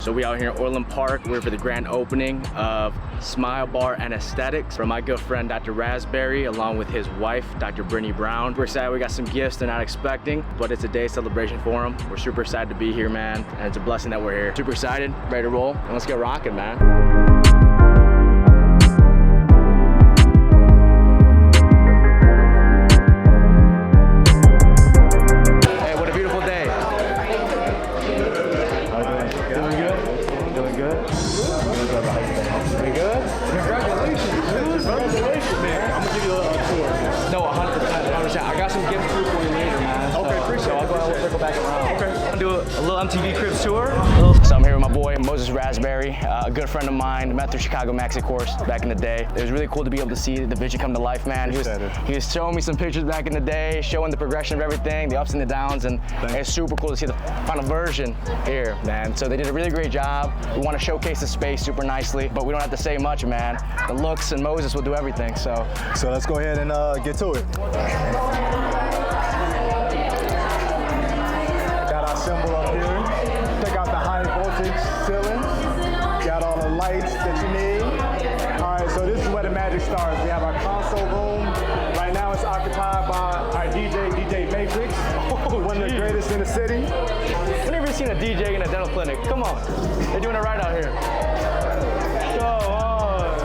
So we out here in Orland Park. We're for the grand opening of Smile Bar and Aesthetics from my good friend Dr. Rasberry along with his wife Dr. Brown. We're excited. We got some gifts they're not expecting, but it's a day celebration for them. We're super excited to be here, man, and it's a blessing that we're here. Super excited, ready to roll, and let's get rocking, man. A little MTV Cribs tour. So I'm here with my boy Moses Rasberry, a good friend of mine. Met through Chicago Maxi course back in the day. It was really cool to be able to see the vision come to life, man. He was showing me some pictures back in the day, showing the progression of everything, the ups and the downs, and it's super cool to see the final version here, man. So they did a really great job. We want to showcase the space super nicely, but we don't have to say much, man. The looks and Moses will do everything. So let's go ahead and get to it. Symbol up here. Check out the high voltage ceiling. Got all the lights that you need. All right, so this is where the magic starts. We have our console room. Right now it's occupied by our DJ Matrix, one of the greatest in the city. I've never seen a DJ in a dental clinic. Come on, they're doing it right out here. Come on.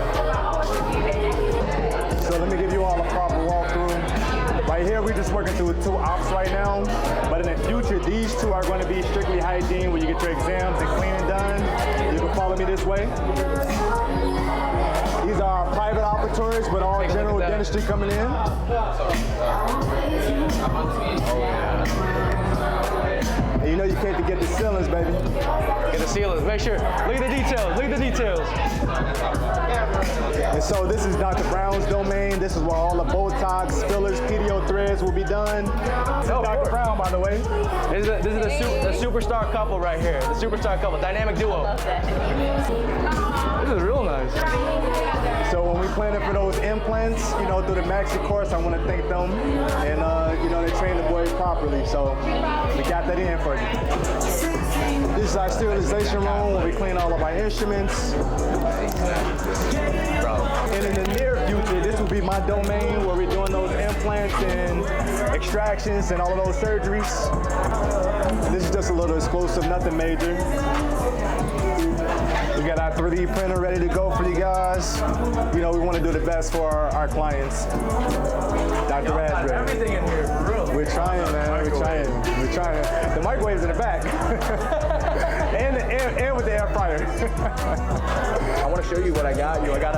So let me give you all a proper walkthrough. Right here, we're just working through 2 ops right now, but in the future, these 2 are going to be strictly hygiene, where you get your exams and cleaning done. You can follow me this way. These are our private operatories with all general dentistry coming in. And you know you can't forget the ceilings, baby. Get the ceilings. Make sure. Look at the details. Look at the details. And so this is Dr. Brown's domain. This is where all the Botox, fillers, PDO threads will be done. This is Dr. Brown, by the way. This is a superstar couple right here. The superstar couple, dynamic duo. Love that. This is real nice. So when we planning for those implants, you know, through the Maxi course, I want to thank them. And, you know, they trained the boys properly. So we got that in for you. This is our sterilization room where we clean all of our instruments. And in the near future, this will be my domain where we're doing those implants and extractions and all of those surgeries. This is just a little exclusive, nothing major. We got our 3D printer ready to go for you guys. You know, we want to do the best for our clients. Dr. Rasberry. Everything in here, for real. We're trying, man. We're trying. The microwave's in the back. and with the air fryer. I want to show you what I got you. I got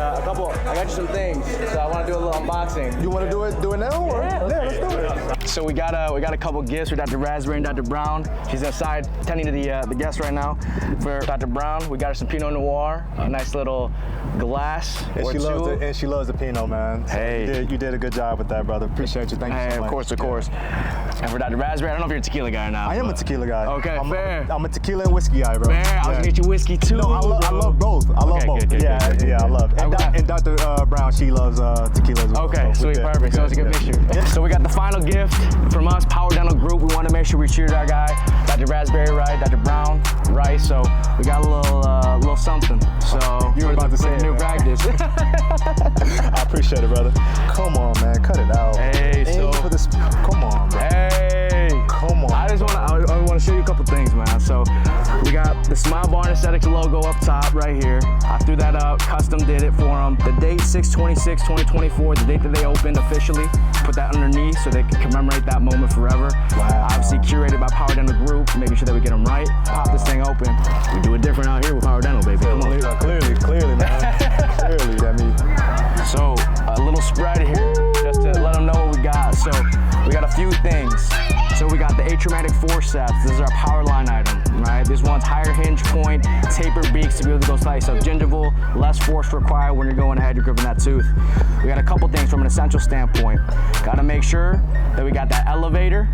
you some things. So I want to do a little unboxing. You want to do it now? Or? Yeah, let's do it. So we got a couple gifts for Dr. Rasberry and Dr. Brown. She's inside tending to the guests right now. For Dr. Brown, we got her some Pinot Noir, a nice little glass. And she loves the Pinot, man. So hey, you did a good job with that, brother. Appreciate you. Thank you so much. Of course. And for Dr. Rasberry, I don't know if you're a tequila guy or not. I am a tequila guy. Okay, fair. I'm a tequila and whiskey guy, bro. Fair. I was gonna get you whiskey too. No, I love both. I love both. Good, I love it. And Dr. Brown, she loves tequila as well. Okay, so sweet, perfect. So it's a good mixture. Yeah. So we got the final gift from us, Power Dental Group. We want to make sure we treated our guy, Dr. Rasberry, right, Dr. Brown, right. So we got a little something. So you were about to say new practice. I appreciate it, brother. Come on, man, cut it out. Hey, come on, bro. Hey, come on. I want to show you a couple things, man. So we got the Smile Bar and Aesthetics logo up top right here. I threw that up, custom did it for them. The date 6/26/2024, the date that they opened officially. Put that underneath so they can commemorate that moment forever. Wow. Obviously curated by Power Dental Group, making sure that we get them right. Pop this thing open. We do it different out here with Power Dental, baby. Come on. Clearly, man. Clearly, I mean. So a little spread here, just to let them know what we got. So we got a few things. So we got the Atraumatic Forceps. This is our power line item, right? This one's higher hinge point, tapered beaks to be able to go slightly subgingival, less force required when you're going ahead, you're gripping that tooth. We got a couple things from an essential standpoint. Got to make sure that we got that elevator,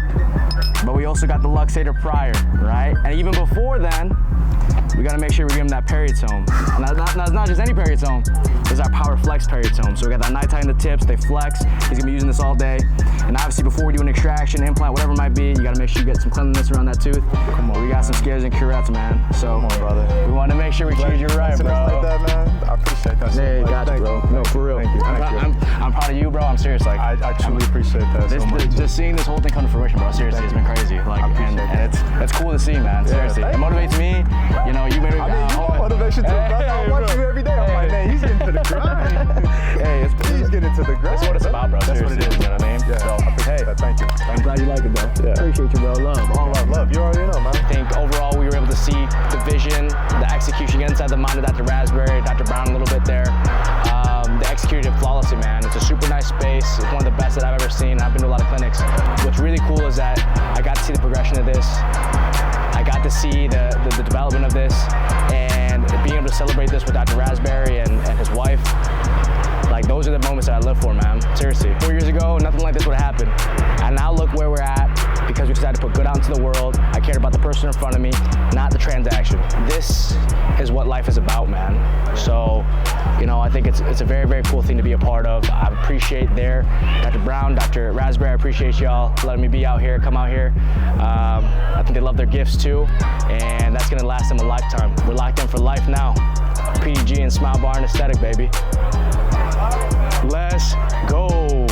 but we also got the luxator prior, right? And even before then, we gotta make sure we give him that periotome. And not just any periotome, it's our Power Flex Periotome. So we got that nighttime in the tips, they flex. He's gonna be using this all day. And obviously before we do an extraction, implant, whatever it might be, you gotta make sure you get some cleanliness around that tooth. Come on, we got some Scalers and Curettes, man. So come on, brother. we wanna make sure we treat you right, bro. Like that, man. I appreciate that. Hey, got you, bro. No, for real. Thank you. I'm proud of you, bro. I'm serious. Like I truly appreciate that so much. Just seeing this whole thing come to fruition, bro. Seriously, it's been crazy. Like, and it's cool to see, man. Seriously, it motivates me. You know, you made me. I mean, you want motivation too, brother. I watch you every day. I'm like, man, he's getting to the grind. Hey, he's getting to the grind. That's what it's about, bro. That's Seriously, what it is. You know what I mean? Yeah. So, I appreciate that. Thank you. I'm glad you like it, though. Yeah. Appreciate you, bro. Love. All love. You already know, man. I think overall we were able to see the vision, the execution inside the mind of Dr. Rasberry, Dr. Brown a little bit there. They executed it flawlessly, man. It's a super nice space. It's one of the best that I've ever seen. I've been to a lot of clinics. What's really cool is that I got to see the progression of this. I got to see the development of this, and being able to celebrate this with Dr. Rasberry and his wife. Like, those are the moments that I live for, man. Seriously. 4 years ago, nothing like this would have happened. And now look where we're at, because we decided to put good out into the world. I cared about the person in front of me, not the transaction. This is what life is about, man. So, you know, I think it's a very, very cool thing to be a part of. I appreciate Dr. Brown, Dr. Rasberry, I appreciate y'all letting me be out here, come out here. I think they love their gifts too, and that's gonna last them a lifetime. We're locked in for life now. PDG and Smile Bar and Aesthetic, baby. Let's go.